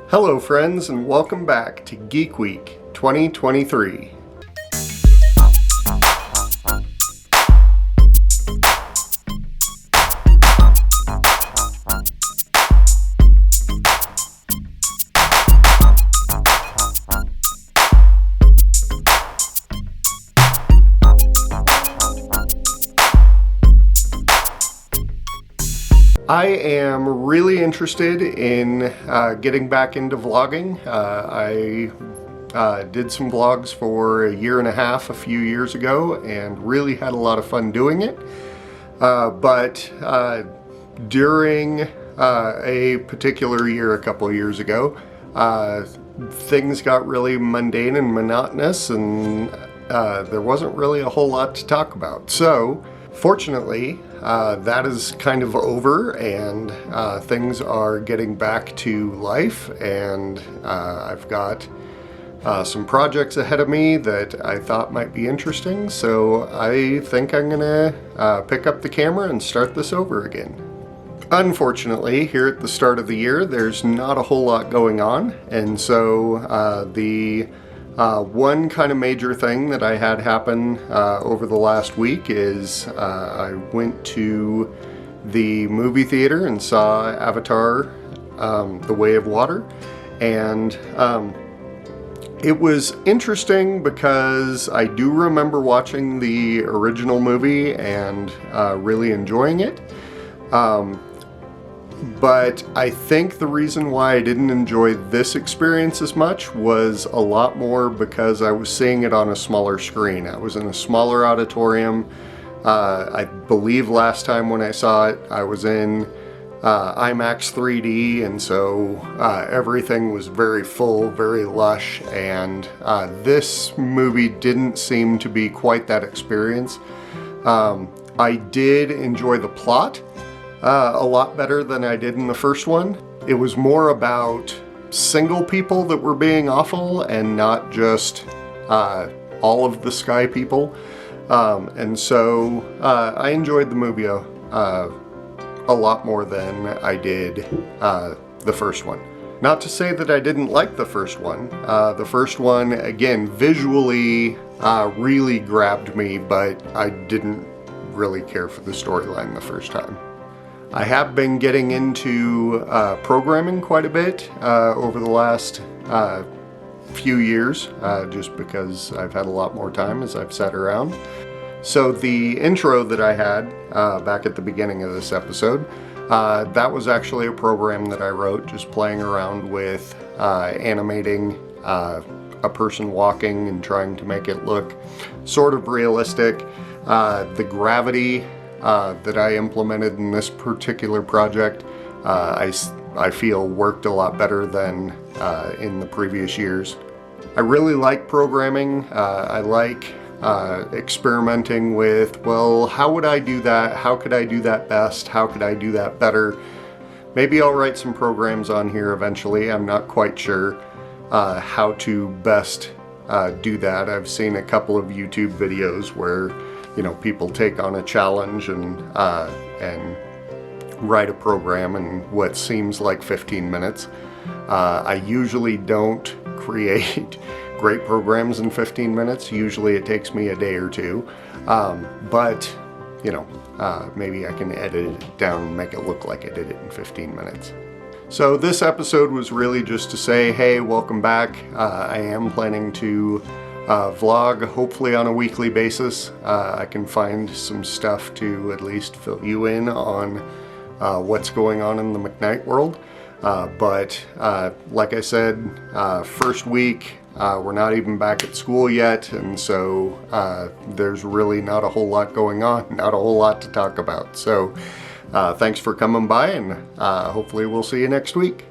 Hello friends, and welcome back to Geek Week 2023. I am really interested in getting back into vlogging. I did some vlogs for a year and a half a few years ago and really had a lot of fun doing it. But during a particular year a couple of years ago, things got really mundane and monotonous, and there wasn't really a whole lot to talk about. So fortunately, that is kind of over, and things are getting back to life, and I've got some projects ahead of me that I thought might be interesting, so I think I'm gonna pick up the camera and start this over again. Unfortunately, here at the start of the year, there's not a whole lot going on, and so the one kind of major thing that I had happen over the last week is I went to the movie theater and saw Avatar, The Way of Water, and it was interesting because I do remember watching the original movie and really enjoying it. But I think the reason why I didn't enjoy this experience as much was a lot more because I was seeing it on a smaller screen. I was in a smaller auditorium. I believe last time when I saw it, I was in IMAX 3D, and so everything was very full, very lush, and this movie didn't seem to be quite that experience. I did enjoy the plot a lot better than I did in the first one. It was more about single people that were being awful and not just all of the sky people. And so I enjoyed the movie a lot more than I did the first one. Not to say that I didn't like the first one. The first one, again, visually really grabbed me, but I didn't really care for the storyline the first time. I have been getting into programming quite a bit over the last few years, just because I've had a lot more time as I've sat around. So the intro that I had back at the beginning of this episode, that was actually a program that I wrote, just playing around with animating a person walking and trying to make it look sort of realistic. The gravity that I implemented in this particular project, I feel worked a lot better than in the previous years. I really like programming. I like experimenting with, well, how would I do that? How could I do that best? How could I do that better? Maybe I'll write some programs on here eventually. I'm not quite sure how to best do that. I've seen a couple of YouTube videos where people take on a challenge and write a program in what seems like 15 minutes. I usually don't create great programs in 15 minutes. Usually it takes me a day or two. But maybe I can edit it down and make it look like I did it in 15 minutes. So this episode was really just to say, hey, welcome back. I am planning to vlog hopefully on a weekly basis. I can find some stuff to at least fill you in on what's going on in the McKnight world. But like I said, first week, we're not even back at school yet, and so there's really not a whole lot going on, not a whole lot to talk about. So thanks for coming by, and hopefully we'll see you next week.